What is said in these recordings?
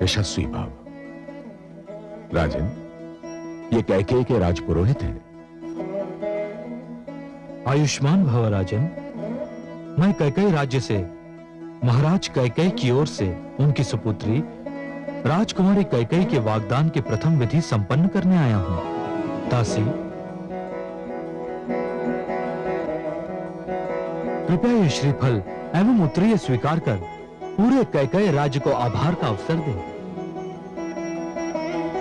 यशस्वी भाव। राजन, ये कैकेयी के राजपुरोहित हैं। आयुष्मान भव राजन। मैं कैकेयी राज्य से महाराज कैकेयी की ओर से उनकी सुपुत्री राजकुमारी कैकेयी के वागदान के प्रथम विधि संपन्न करने आया हूं। दासी, कृपया ये श्रीफल एवं उत्तरीय स्वीकार कर पूरे कैकेयी राज्य को आभार का अवसर दें।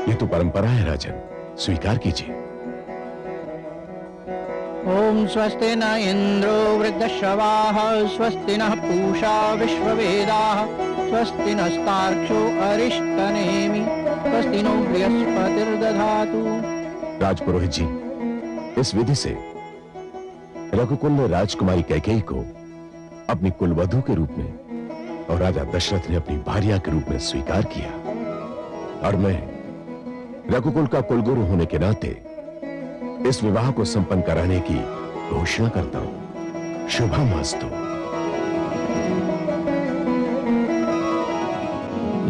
ये तो परंपरा है राजन, स्वीकार कीजिए। ओम स्वस्ति न इंद्रो वृद्धश्रवाः स्वस्ति नः पूषा विश्ववेदाः स्वस्ति नस्तार्क्ष्यो अरिष्टनेमि स्वस्ति नो बृहस्पतिर्दधातु। राजपुरोहित जी, इस विधि से रघुकुल ने राजकुमारी कैकेयी को अपनी कुलवधू के रूप में और राजा दशरथ ने अपनी भार्या के रूप में स्वीकार किया। और मैं रघुकुल का कुलगुरु होने के नाते इस विवाह को संपन्न कराने की घोषणा करता हूं। शुभमस्तु।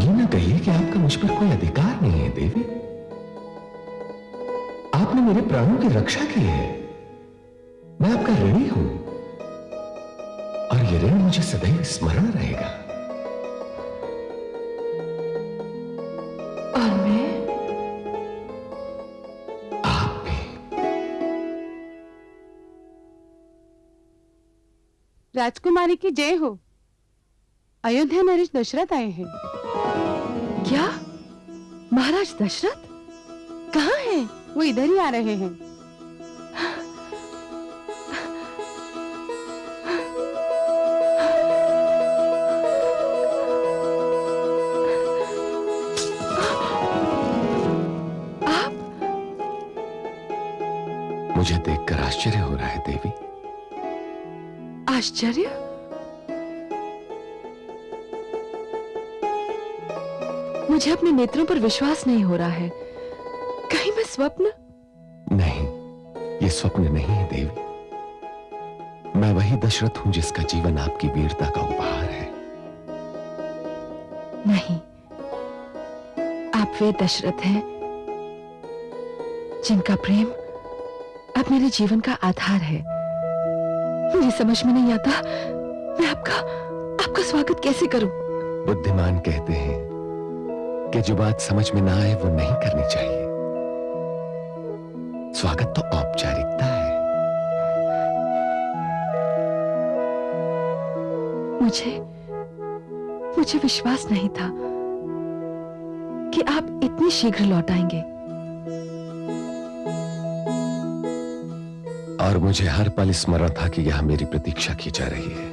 ये न कहिए कि आपका मुझ पर कोई अधिकार नहीं है देवी। आपने मेरे प्राणों की रक्षा की है। मैं आपका ऋणी हूं और ये ऋण मुझे सदैव स्मरण रहेगा। और मैं आप भी। राजकुमारी की जय हो। अयोध्या नरेश दशरथ आए हैं। क्या? महाराज दशरथ कहाँ हैं? वो इधर ही आ रहे हैं। मुझे देखकर आश्चर्य हो रहा है देवी। आश्चर्य? मुझे अपने नेत्रों पर विश्वास नहीं हो रहा है। कहीं मैं स्वप्न? नहीं, ये स्वप्न नहीं है देवी। मैं वही दशरथ हूं जिसका जीवन आपकी वीरता का उपहार है। नहीं, आप वे दशरथ हैं जिनका प्रेम अब मेरे जीवन का आधार है। मुझे समझ में नहीं आता मैं आपका स्वागत कैसे करूं। बुद्धिमान कहते हैं कि जो बात समझ में ना आए वो नहीं करनी चाहिए। स्वागत तो औपचारिकता है। मुझे विश्वास नहीं था कि आप इतनी शीघ्र लौट आएंगे। और मुझे हर पल स्मरण था कि यहां मेरी प्रतीक्षा की जा रही है।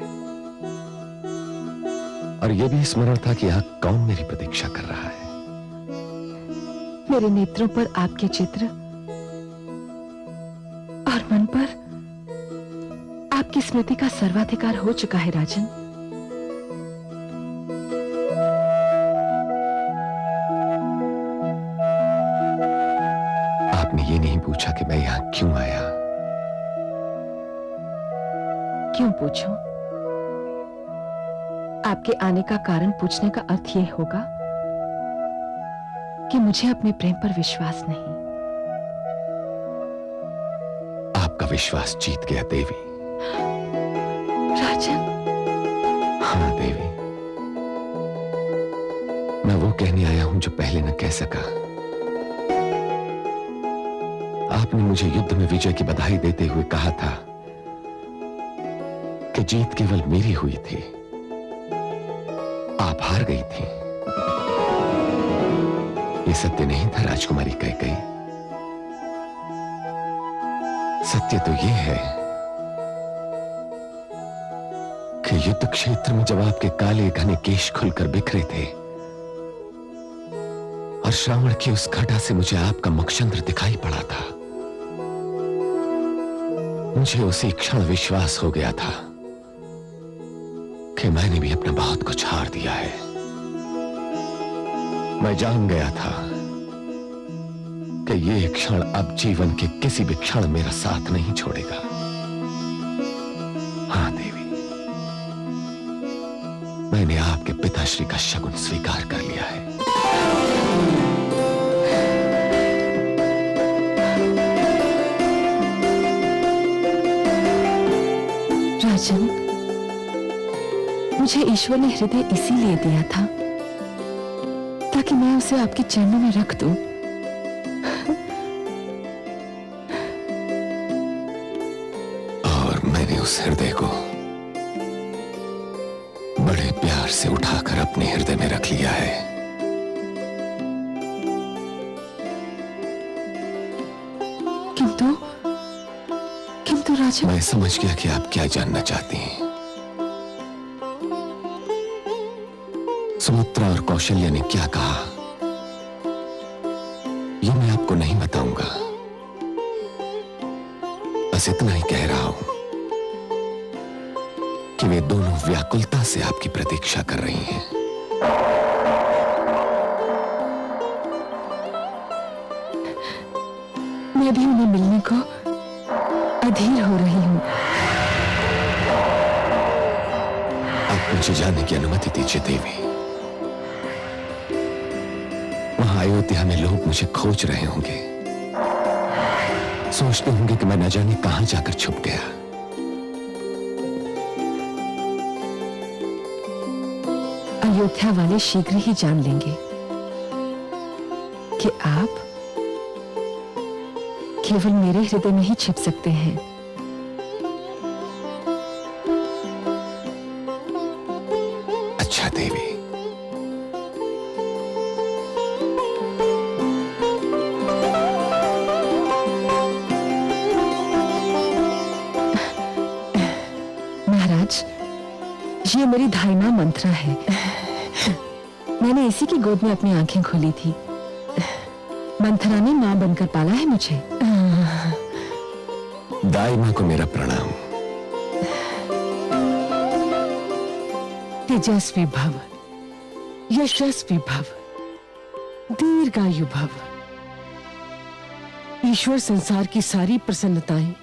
और यह भी स्मरण था कि यहां कौन मेरी प्रतीक्षा कर रहा है। मेरे नेत्रों पर आपके चित्र और मन पर आपकी स्मृति का सर्वाधिकार हो चुका है राजन। आपने ये नहीं पूछा कि मैं यहां क्यों आया। क्यों पूछूं? आपके आने का कारण पूछने का अर्थ यह होगा कि मुझे अपने प्रेम पर विश्वास नहीं। आपका विश्वास जीत गया देवी। राजन। हाँ देवी, मैं वो कहने आया हूं जो पहले न कह सका। आपने मुझे युद्ध में विजय की बधाई देते हुए कहा था कि जीत केवल मेरी हुई थी, आप हार गई थी। ये सत्य नहीं था राजकुमारी कैकेयी। सत्य तो ये है कि युद्ध क्षेत्र में जब आपके काले घने केश खुलकर बिखरे थे और श्रावण की उस घटा से मुझे आपका मुखचंद्र दिखाई पड़ा था, मुझे उसी क्षण विश्वास हो गया था कि मैंने भी अपना बहुत कुछ हार दिया है। मैं जान गया था कि ये क्षण अब जीवन के किसी भी क्षण मेरा साथ नहीं छोड़ेगा। हाँ देवी, मैंने आपके पिताश्री का शगुन स्वीकार कर लिया है। राजन, मुझे ईश्वर ने हृदय इसीलिए दिया था ताकि मैं उसे आपके चरणों में रख दूं। और मैंने उस हृदय को बड़े प्यार से उठाकर अपने हृदय में रख लिया है। किंतु किंतु राजन, मैं समझ गया कि आप क्या जानना चाहती हैं। सुमित्रा और कौशल्या ने क्या कहा, ये मैं आपको नहीं बताऊंगा। बस इतना ही कह रहा हूं कि वे दोनों व्याकुलता से आपकी प्रतीक्षा कर रही हैं। मैं भी उन्हें मिलने को अधीर हो रही हूं। आप मुझे जाने की अनुमति दीजिए देवी। वहां अयोध्या में लोग मुझे खोज रहे होंगे, सोचते होंगे कि मैं न जाने कहां जाकर छुप गया। अयोध्या वाले शीघ्र ही जान लेंगे कि आप केवल मेरे हृदय में ही छिप सकते हैं। अच्छा देवी, महाराज, ये मेरी धाई मां मंत्रा है। मैंने इसी की गोद में अपनी आंखें खोली थी। मंथरा ने मां बनकर पाला है मुझे। दाई मां को मेरा प्रणाम। तेजस्वी भव, यशस्वी भव, दीर्घायु भव। ईश्वर संसार की सारी प्रसन्नताएं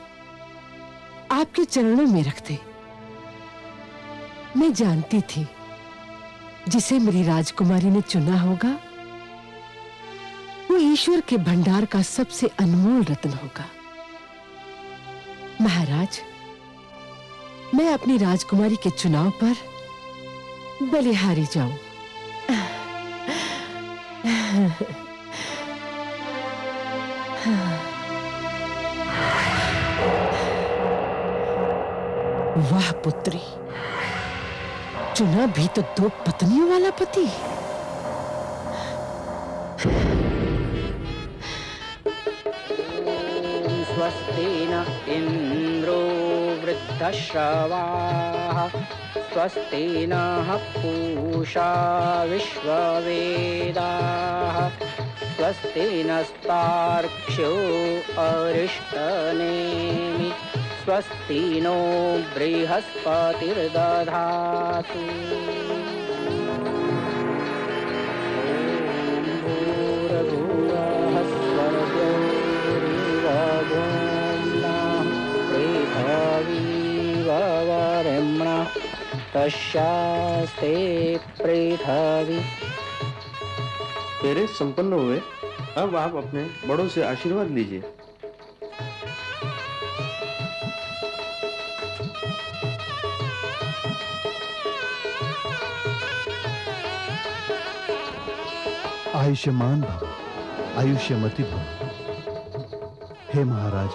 आपके चरणों में रखते। मैं जानती थी जिसे मेरी राजकुमारी ने चुना होगा वो ईश्वर के भंडार का सबसे अनमोल रत्न होगा। महाराज, मैं अपनी राजकुमारी के चुनाव पर बलिहारी जाऊं। वाह पुत्री, चुना भी तो 2 पत्नियों वाला पति। स्वस्ति न इंद्रो वृद्धश्रवाः स्वस्ति नः पूषा विश्ववेदाः स्वस्ति नस्तार्क्ष्यो अरिष्टनेमि स्वस्ति नो बृहस्पतिर्दधातु। तस्यास्ते पृथ्वी। तेरे संपन्न हुए, अब आप अपने बड़ों से आशीर्वाद लीजिए। आयुष्मान भव, आयुष्यमती भव। हे महाराज,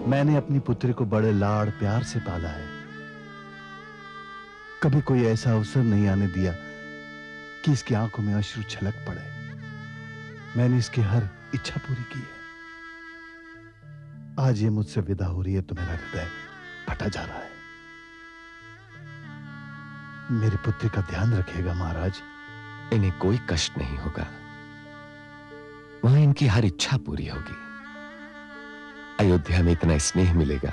मैंने अपनी पुत्री को बड़े लाड़ प्यार से पाला है। कभी कोई ऐसा अवसर नहीं आने दिया कि इसकी आंखों में अश्रु छलक पड़े। मैंने इसकी हर इच्छा पूरी की है। आज ये मुझसे विदा हो रही है तो मेरा हृदय फटा जा रहा है। मेरी पुत्री का ध्यान रखिएगा महाराज। इन्हें कोई कष्ट नहीं होगा, वहां इनकी हर इच्छा पूरी होगी। अयोध्या में इतना स्नेह मिलेगा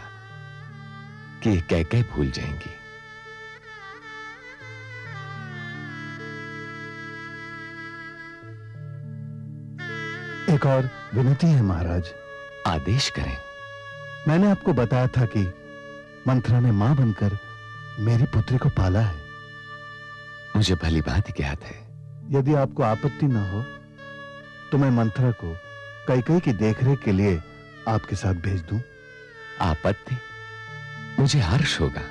कि कैकेयी भूल जाएंगी। एक और विनती है महाराज। आदेश करें। मैंने आपको बताया था कि मंथरा ने मां बनकर मेरी पुत्री को पाला है। मुझे भली बात याद है। यदि आपको आपत्ति न हो तो मैं मंथरा को कैकेयी की देखरेख के लिए आपके साथ भेज दूं। आपत्ति? मुझे हर्ष होगा।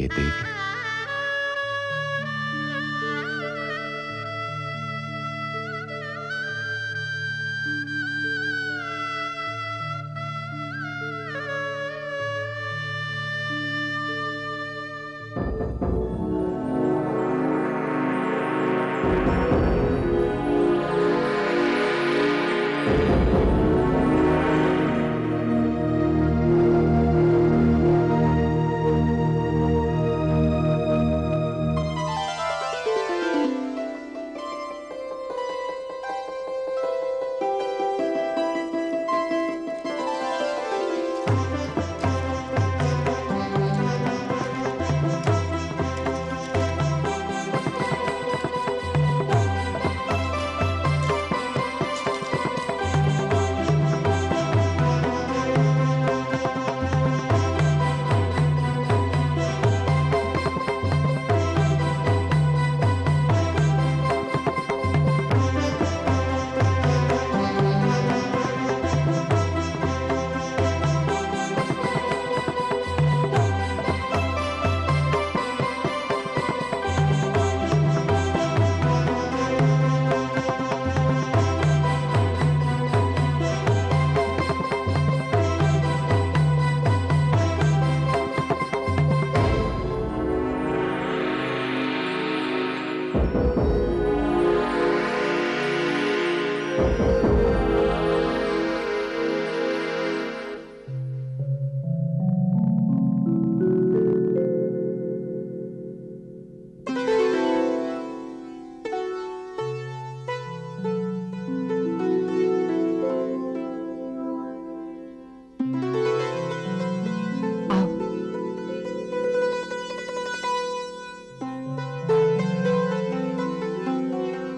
चाहिए देवी।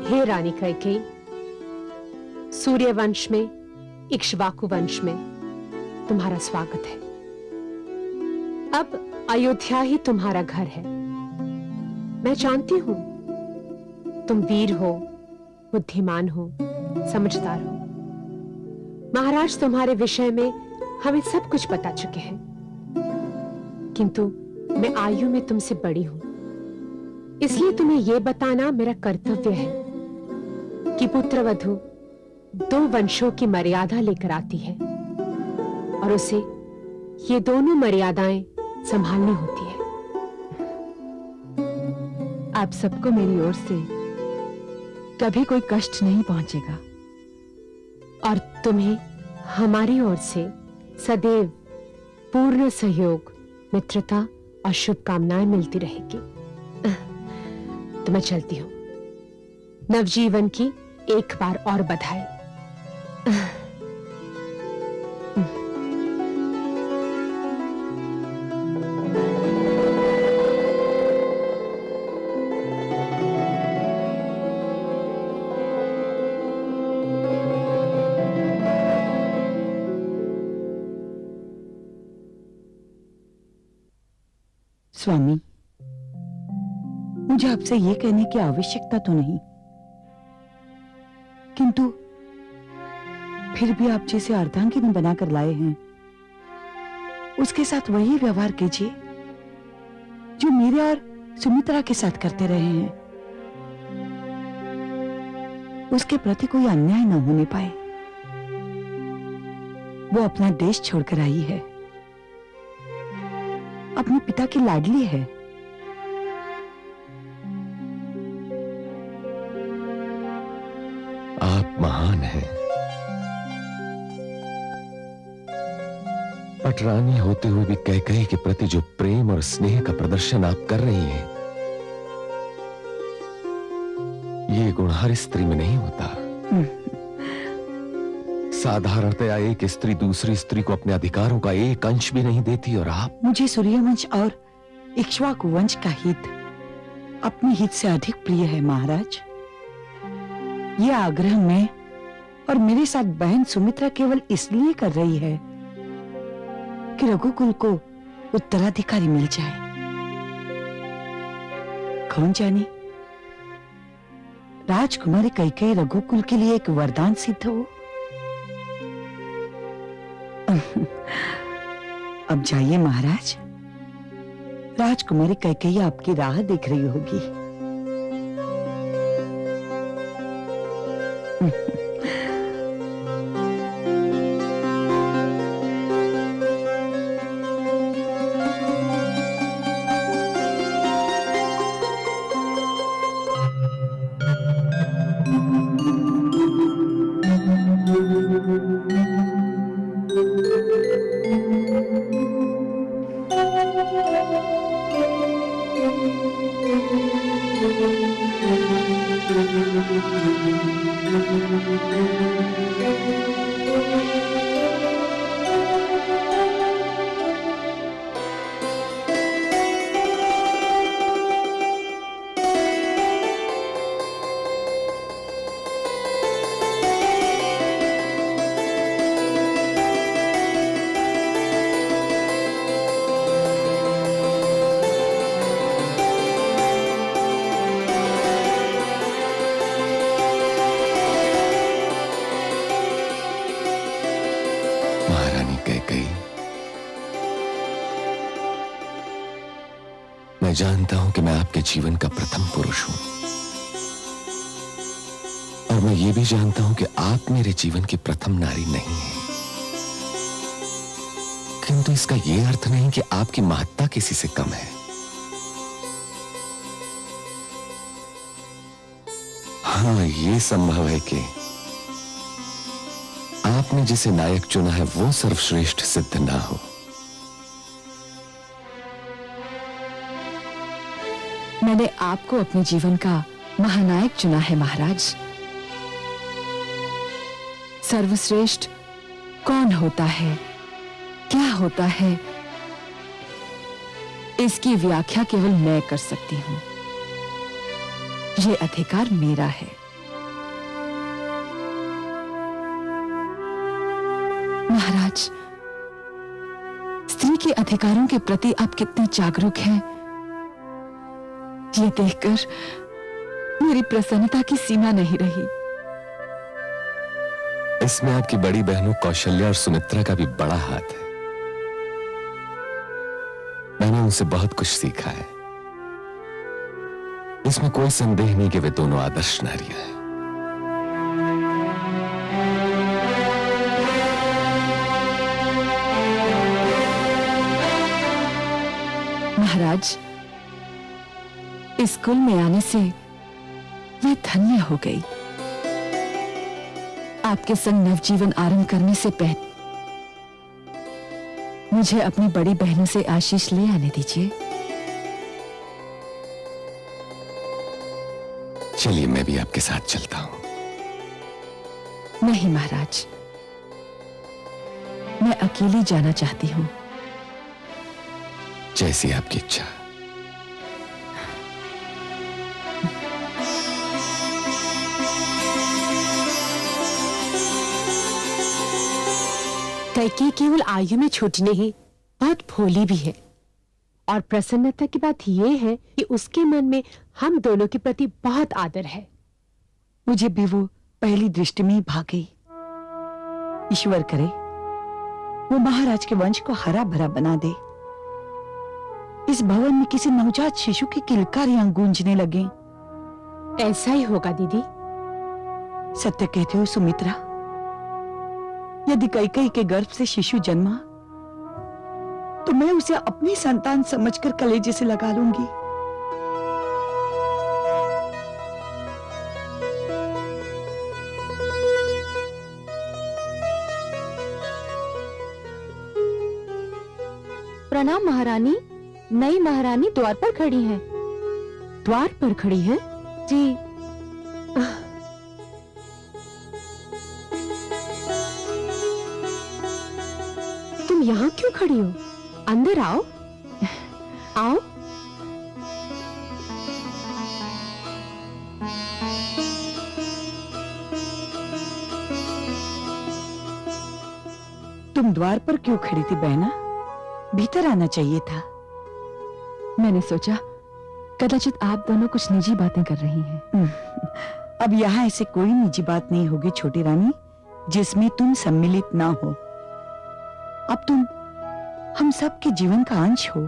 हे रानी कैकेयी, सूर्य वंश में इक्ष्वाकु वंश में तुम्हारा स्वागत है। अब अयोध्या ही तुम्हारा घर है। मैं जानती हूं तुम वीर हो, बुद्धिमान हो, समझदार हो। महाराज तुम्हारे विषय में हमें सब कुछ बता चुके हैं, किंतु मैं आयु में तुमसे बड़ी हूं, इसलिए तुम्हें यह बताना मेरा कर्तव्य है कि पुत्रवधू दो वंशों की मर्यादा लेकर आती है और उसे ये दोनों मर्यादाएं संभालनी होती है। आप सबको मेरी ओर से कभी कोई कष्ट नहीं पहुंचेगा और तुम्हें हमारी ओर से सदैव पूर्ण सहयोग, मित्रता और शुभकामनाएं मिलती रहेगी। तो मैं चलती हूं। नवजीवन की एक बार और बधाई। स्वामी, मुझे आपसे ये कहने की आवश्यकता तो नहीं, किंतु फिर भी आप जिसे अर्धांगिनी बनाकर लाए हैं उसके साथ वही व्यवहार कीजिए जो मेरे और सुमित्रा के साथ करते रहे हैं। उसके प्रति कोई अन्याय न होने पाए। वो अपना देश छोड़कर आई है, अपने पिता की लाडली है। आप महान हैं। पटरानी होते हुए भी कैकेयी के प्रति जो प्रेम और स्नेह का प्रदर्शन आप कर रही हैं, ये गुण हर स्त्री में नहीं होता। साधारणतया एक स्त्री दूसरी स्त्री को अपने अधिकारों का एक अंश भी नहीं देती, और आप। मुझे सूर्यवंश और इक्ष्वाकु वंश का हित अपने हित से अधिक प्रिय है महाराज। यह आग्रह मैं और मेरे साथ बहन सुमित्रा केवल इसलिए कर रही है कि रघुकुल को उत्तराधिकारी मिल जाए। कौन जाने, राजकुमारी कैकेयी रघुकुल के लिए एक वरदान सिद्ध हो। अब जाइए महाराज, राजकुमारी कैकेयी आपकी राह देख रही होगी। महारानी कैकेयी, मैं जानता हूं कि मैं आपके जीवन का प्रथम पुरुष हूं, और मैं ये भी जानता हूं कि आप मेरे जीवन की प्रथम नारी नहीं हैं। किंतु इसका यह अर्थ नहीं कि आपकी महत्ता किसी से कम है। हाँ, ये संभव है कि आपने जिसे नायक चुना है वो सर्वश्रेष्ठ सिद्ध ना हो। मैंने आपको अपने जीवन का महानायक चुना है महाराज। सर्वश्रेष्ठ कौन होता है, क्या होता है, इसकी व्याख्या केवल मैं कर सकती हूं। यह अधिकार मेरा है। महाराज, स्त्री के अधिकारों के प्रति आप कितने जागरूक हैं, ये देखकर मेरी प्रसन्नता की सीमा नहीं रही। इसमें आपकी बड़ी बहनों कौशल्या और सुमित्रा का भी बड़ा हाथ है। मैंने उनसे बहुत कुछ सीखा है। इसमें कोई संदेह नहीं कि वे दोनों आदर्श नारियां हैं। महाराज, इस कुल में आने से मैं धन्य हो गई। आपके संग नवजीवन आरंभ करने से पहले मुझे अपनी बड़ी बहनों से आशीष ले आने दीजिए। चलिए, मैं भी आपके साथ चलता हूं। नहीं महाराज, मैं अकेली जाना चाहती हूं। जैसी आपकी इच्छा। कैकेयी केवल आयु में छोटी नहीं, बहुत भोली भी है। और प्रसन्नता की बात यह है कि उसके मन में हम दोनों के प्रति बहुत आदर है। मुझे भी वो पहली दृष्टि में ही भाग गई। ईश्वर करे वो महाराज के वंश को हरा भरा बना दे। इस भवन में किसी नवजात शिशु की किलकारियां गूंजने लगे। ऐसा ही होगा दीदी। सत्य कहते हो सुमित्रा, यदि कैकेयी के गर्भ से शिशु जन्मा तो मैं उसे अपनी संतान समझकर कलेजे से लगा लूंगी। प्रणाम महारानी। नई महारानी द्वार पर खड़ी हैं। द्वार पर खड़ी है? जी। तुम यहाँ क्यों खड़ी हो? अंदर आओ। आओ। तुम द्वार पर क्यों खड़ी थी बहना? भीतर आना चाहिए था। मैंने सोचा कदाचित आप दोनों कुछ निजी बातें कर रही हैं। अब यहाँ ऐसे कोई निजी बात नहीं होगी छोटी रानी जिसमें तुम सम्मिलित ना हो। अब तुम हम सब के जीवन का अंश हो।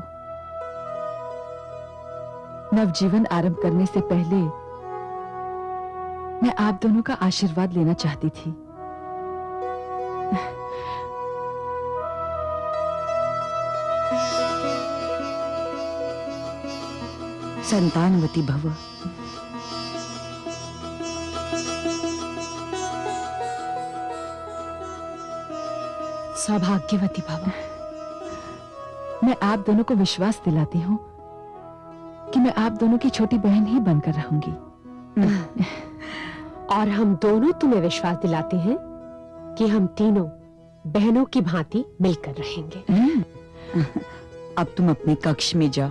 नवजीवन आरंभ करने से पहले मैं आप दोनों का आशीर्वाद लेना चाहती थी। संतानवती भव। सौभाग्यवती भव। मैं आप दोनों को विश्वास दिलाती हूँ कि मैं आप दोनों की छोटी बहन ही बनकर रहूंगी। और हम दोनों तुम्हें विश्वास दिलाते हैं कि हम तीनों बहनों की भांति मिलकर रहेंगे। अब तुम अपने कक्ष में जाओ,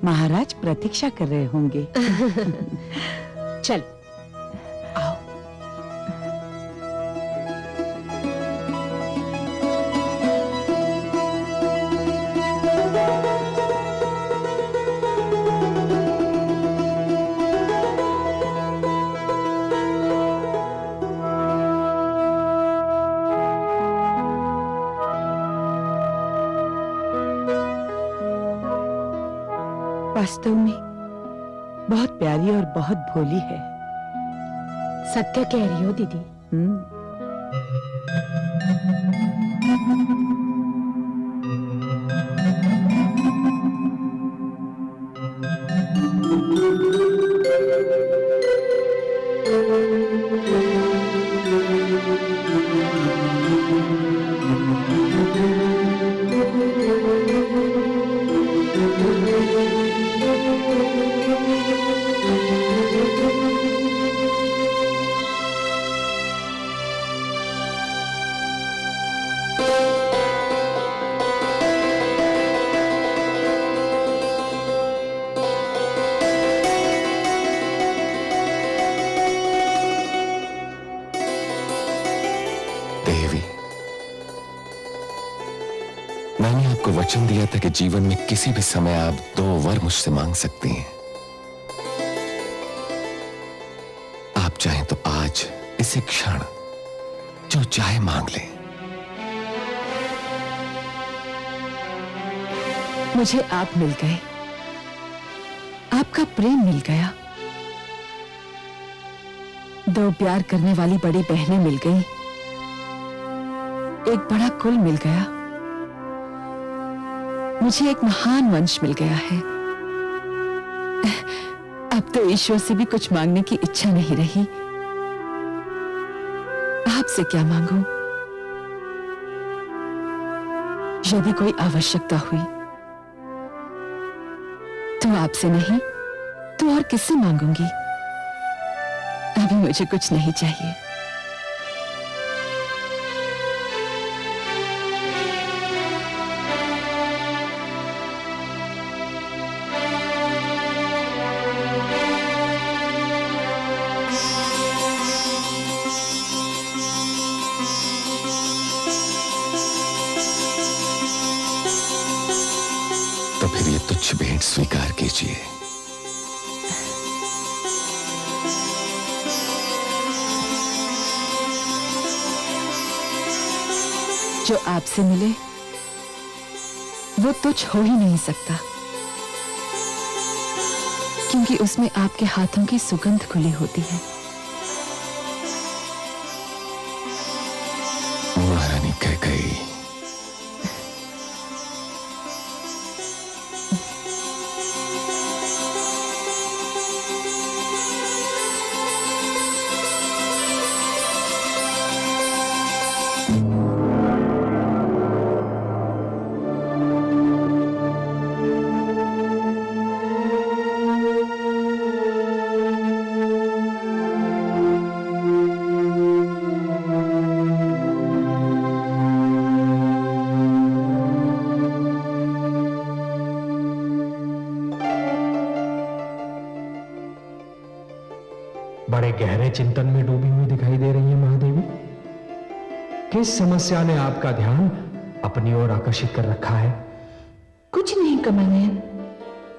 महाराज प्रतीक्षा कर रहे होंगे। चल आओ। वास्तव में बहुत प्यारी और बहुत भोली है। सत्य कह रही हो दीदी। मैंने आपको वचन दिया था कि जीवन में किसी भी समय आप 2 वर मुझसे मांग सकती हैं। आप चाहें तो आज इसी क्षण जो चाहे मांग लें। मुझे आप मिल गए, आपका प्रेम मिल गया, 2 प्यार करने वाली बड़ी बहनें मिल गई, एक बड़ा कुल मिल गया, मुझे एक महान वंश मिल गया है। अब तो ईश्वर से भी कुछ मांगने की इच्छा नहीं रही। आपसे क्या मांगूं? यदि कोई आवश्यकता हुई तो आपसे नहीं तो और किससे मांगूंगी? अभी मुझे कुछ नहीं चाहिए। तो फिर ये तुच्छ भेंट स्वीकार कीजिए। जो आपसे मिले वो तुच्छ हो ही नहीं सकता, क्योंकि उसमें आपके हाथों की सुगंध खुली होती है। महारानी कैकेयी, बड़े गहरे चिंतन में डूबी हुई दिखाई दे रही है महादेवी। किस समस्या ने आपका ध्यान अपनी ओर आकर्षित कर रखा है? कुछ नहीं कमल नयन,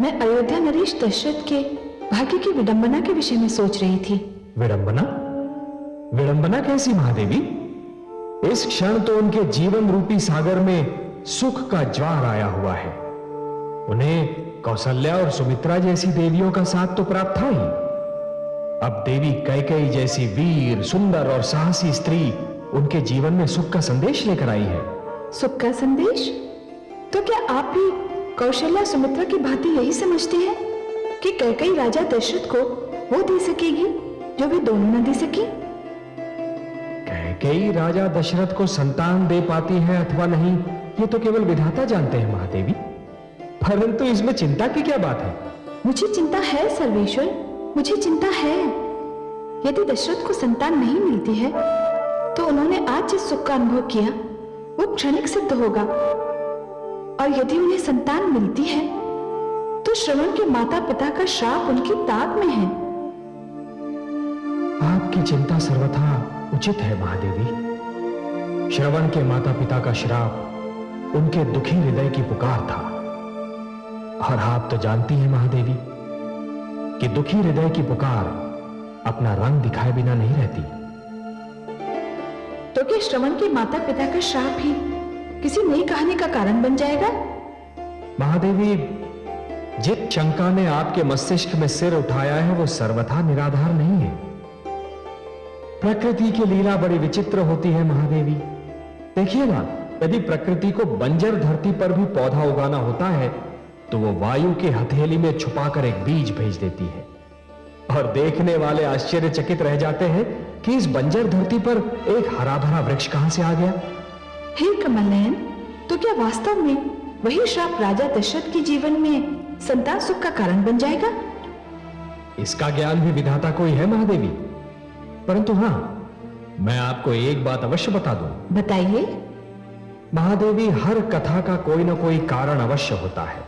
मैं अयोध्या नरेश दशरथ के भाग्य की विडंबना के विषय में सोच रही थी। विडंबना? विडंबना कैसी महादेवी? इस क्षण तो उनके जीवन रूपी सागर में सुख का ज्वार आया हुआ है। उन्हें कौशल्या और सुमित्रा जैसी देवियों का साथ तो प्राप्त था ही, अब देवी कैकेयी जैसी वीर, सुंदर और साहसी स्त्री उनके जीवन में सुख का संदेश लेकर आई है। सुख का संदेश? तो क्या आप भी कौशल्या सुमित्रा की भांति यही समझते हैं कि कैकेयी राजा दशरथ को वो दे सकेगी जो वे दोनों न दे सकी? कैकेयी राजा दशरथ को संतान दे पाती है अथवा नहीं, ये तो केवल विधाता जानते हैं महादेवी, परंतु इसमें चिंता की क्या बात है? मुझे चिंता है सर्वेश्वर, मुझे चिंता है। यदि दशरथ को संतान नहीं मिलती है तो उन्होंने आज जिस सुख का अनुभव किया वो क्षणिक सिद्ध होगा, और यदि उन्हें संतान मिलती है तो श्रवण के माता पिता का श्राप उनकी ताक में है। आपकी चिंता सर्वथा उचित है महादेवी। श्रवण के माता पिता का श्राप उनके दुखी हृदय की पुकार था, और आप तो जानती हैं महादेवी कि दुखी हृदय की पुकार अपना रंग दिखाए बिना नहीं रहती। तो क्या श्रवण के माता पिता का श्राप ही किसी नई कहानी का कारण बन जाएगा? महादेवी, जिस शंका ने आपके मस्तिष्क में सिर उठाया है वो सर्वथा निराधार नहीं है। प्रकृति की लीला बड़ी विचित्र होती है महादेवी। देखिए ना, यदि प्रकृति को बंजर धरती पर भी पौधा उगाना होता है तो वो वायु की हथेली में छुपाकर एक बीज भेज देती है, और देखने वाले आश्चर्यचकित रह जाते हैं कि इस बंजर धरती पर एक हरा भरा वृक्ष कहां से आ गया। हे कमलनयन, तो क्या वास्तव में वही श्राप राजा दशरथ के जीवन में संतान सुख का कारण बन जाएगा? इसका ज्ञान भी विधाता को ही है महादेवी, परंतु हां, मैं आपको एक बात अवश्य बता दूं। बताइए। महादेवी, हर कथा का कोई ना कोई कारण अवश्य होता है,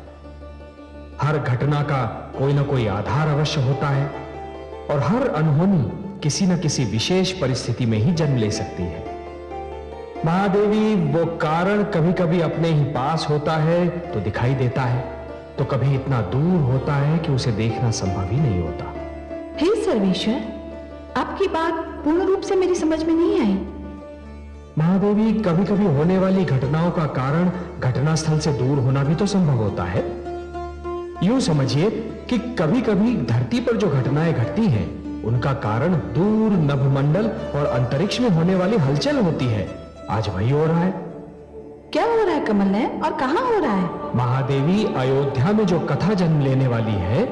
हर घटना का कोई ना कोई आधार अवश्य होता है, और हर अनहोनी किसी न किसी विशेष परिस्थिति में ही जन्म ले सकती है। महादेवी, वो कारण कभी कभी अपने ही पास होता है तो दिखाई देता है, तो कभी इतना दूर होता है कि उसे देखना संभव ही नहीं होता। हे सर्वेश्वर, आपकी बात पूर्ण रूप से मेरी समझ में नहीं आई। महादेवी, कभी कभी होने वाली घटनाओं का कारण घटनास्थल से दूर होना भी तो संभव होता है। यूं समझिए कि कभी कभी धरती पर जो घटनाएं घटती हैं उनका कारण दूर नभमंडल और अंतरिक्ष में होने वाली हलचल होती है। आज वही हो रहा है। क्या हो रहा है कमलनयन, और कहां हो रहा है? महादेवी, अयोध्या में जो कथा जन्म लेने वाली है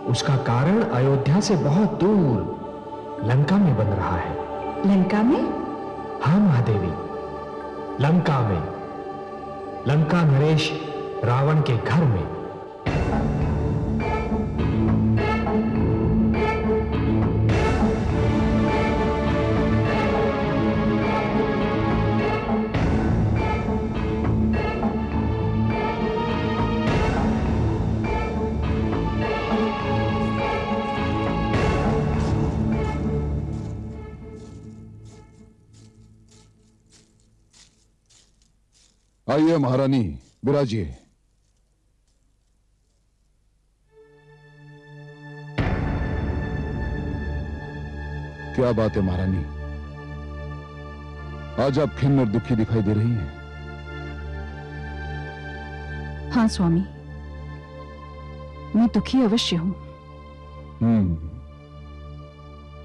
उसका कारण अयोध्या से बहुत दूर लंका में बन रहा है। लंका में? हाँ महादेवी, लंका में। लंका नरेश रावण के घर में। आइए महारानी, विराजिए। क्या बात है महारानी, आज आप खिन्न और दुखी दिखाई दे रही हैं। हाँ स्वामी, मैं दुखी अवश्य हूं।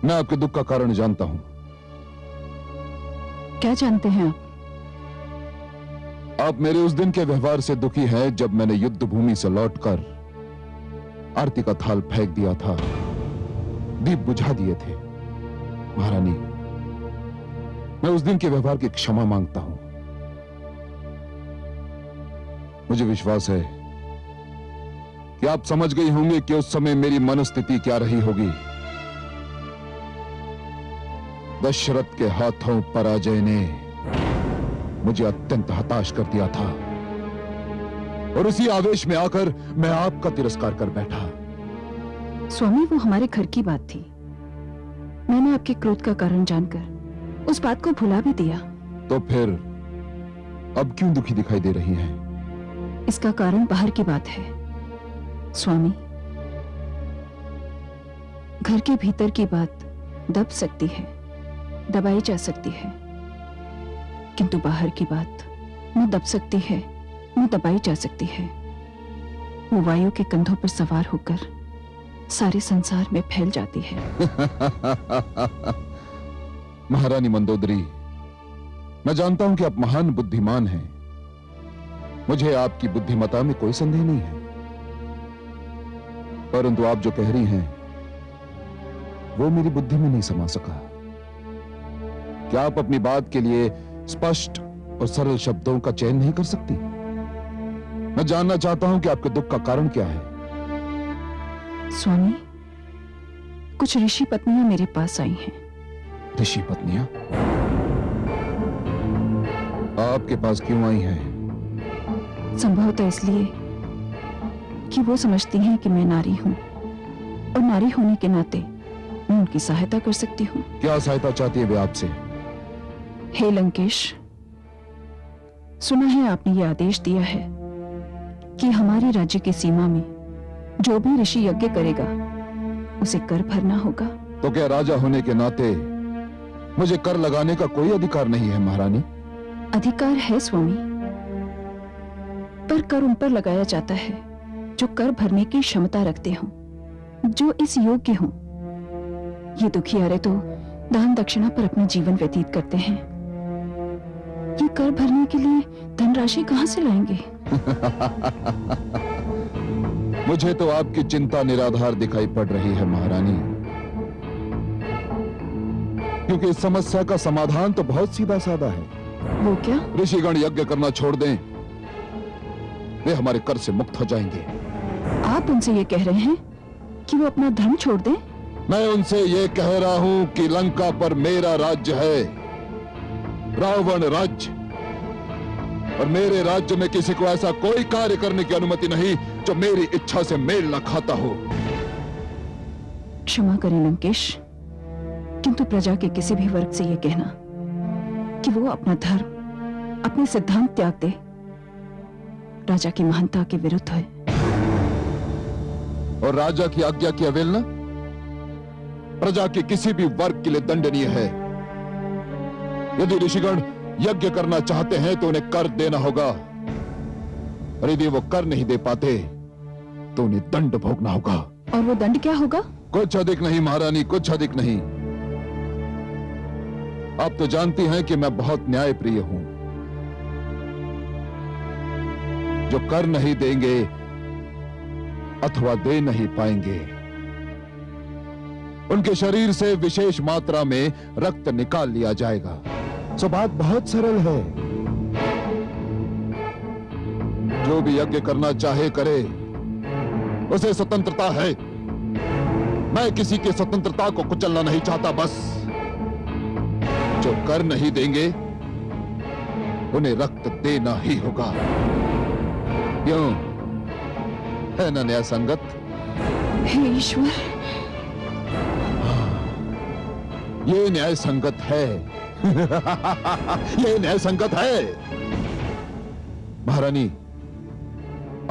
मैं आपके दुख का कारण जानता हूं। क्या जानते हैं आप? आप मेरे उस दिन के व्यवहार से दुखी हैं जब मैंने युद्ध भूमि से लौटकर आरती का थाल फेंक दिया था, दीप बुझा दिए थे। महारानी, मैं उस दिन के व्यवहार की क्षमा मांगता हूं। मुझे विश्वास है कि आप समझ गई होंगे कि उस समय मेरी मनस्थिति क्या रही होगी। दशरथ के हाथों पराजय ने मुझे अत्यंत हताश कर दिया था, और उसी आवेश में आकर मैं आपका तिरस्कार कर बैठा। स्वामी, वो हमारे घर की बात थी। मैंने आपके क्रोध का कारण जानकर उस बात को भुला भी दिया। तो फिर अब क्यों दुखी दिखाई दे रही हैं? इसका कारण बाहर की बात है स्वामी। घर के भीतर की बात दब सकती है, दबाई जा सकती है, किंतु बाहर की बात न दब सकती है न दबाई जा सकती है। वो वायु के कंधों पर सवार होकर सारे संसार में फैल जाती है। महारानी मंदोदरी, मैं जानता हूं कि आप महान बुद्धिमान हैं। मुझे आपकी बुद्धिमत्ता में कोई संदेह नहीं है, परंतु आप जो कह रही हैं वो मेरी बुद्धि में नहीं समा सका। क्या आप अपनी बात के लिए स्पष्ट और सरल शब्दों का चयन नहीं कर सकती? मैं जानना चाहता हूं कि आपके दुख का कारण क्या है। स्वामी, कुछ ऋषि पत्नियां मेरे पास आई हैं। ऋषि पत्नियां आपके पास क्यों आई हैं? संभवतः इसलिए कि वो समझती हैं कि मैं नारी हूं और नारी होने के नाते मैं उनकी सहायता कर सकती हूँ। क्या सहायता चाहती है वे आपसे? हे लंकेश, सुना है आपने ये आदेश दिया है कि हमारे राज्य की सीमा में जो भी ऋषि यज्ञ करेगा उसे कर भरना होगा। तो क्या राजा होने के नाते मुझे कर लगाने का कोई अधिकार नहीं है महारानी? अधिकार है स्वामी, पर कर उन पर लगाया जाता है जो कर भरने की क्षमता रखते हों, जो इस योग्य हों। ये दुखियारे तो दान दक्षिणा पर अपना जीवन व्यतीत करते हैं। ये कर भरने के लिए धनराशि कहां से लाएंगे? मुझे तो आपकी चिंता निराधार दिखाई पड़ रही है महारानी, क्योंकि इस समस्या का समाधान तो बहुत सीधा साधा है। वो क्या? ऋषिगण यज्ञ करना छोड़ दें, वे हमारे कर से मुक्त हो जाएंगे। आप उनसे ये कह रहे हैं कि वो अपना धर्म छोड़ दें? मैं उनसे ये कह रहा हूं कि लंका पर मेरा राज्य है, रावण राज्य, और मेरे राज्य में किसी को ऐसा कोई कार्य करने की अनुमति नहीं जो मेरी इच्छा से मेल न खाता हो। क्षमा करें लंकेश, किंतु प्रजा के किसी भी वर्ग से यह कहना कि वो अपना धर्म, अपने सिद्धांत त्याग दे, राजा की महानता के विरुद्ध है। और राजा की आज्ञा की अवहेलना प्रजा के किसी भी वर्ग के लिए दंडनीय है। यदि ऋषिगण यज्ञ करना चाहते हैं तो उन्हें कर देना होगा, और यदि वो कर नहीं दे पाते तो उन्हें दंड भोगना होगा। और वो दंड क्या होगा? कुछ अधिक नहीं महारानी, कुछ अधिक नहीं। आप तो जानती हैं कि मैं बहुत न्यायप्रिय हूं। जो कर नहीं देंगे अथवा दे नहीं पाएंगे, उनके शरीर से विशेष मात्रा में रक्त निकाल लिया जाएगा। सो बात बहुत सरल है। जो भी यज्ञ करना चाहे करे, उसे स्वतंत्रता है। मैं किसी की स्वतंत्रता को कुचलना नहीं चाहता। बस जो कर नहीं देंगे उन्हें रक्त देना ही होगा। क्यों, है ना न्याय संगत? हे ईश्वर, ये न्याय संगत है। ये न्याय संगत है। महारानी,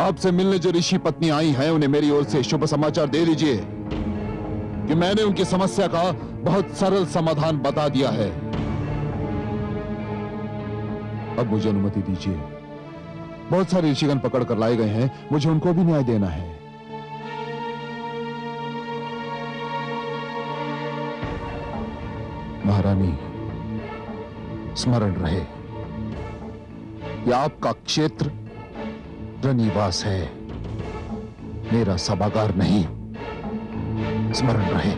आपसे मिलने जो ऋषि पत्नी आई हैं उन्हें मेरी ओर से शुभ समाचार दे दीजिए कि मैंने उनकी समस्या का बहुत सरल समाधान बता दिया है। अब मुझे अनुमति दीजिए। बहुत सारे ऋषिगण पकड़ कर लाए गए हैं, मुझे उनको भी न्याय देना है। महारानी, स्मरण रहे कि आपका क्षेत्र रनिवास है, मेरा सभागार नहीं। स्मरण रहे।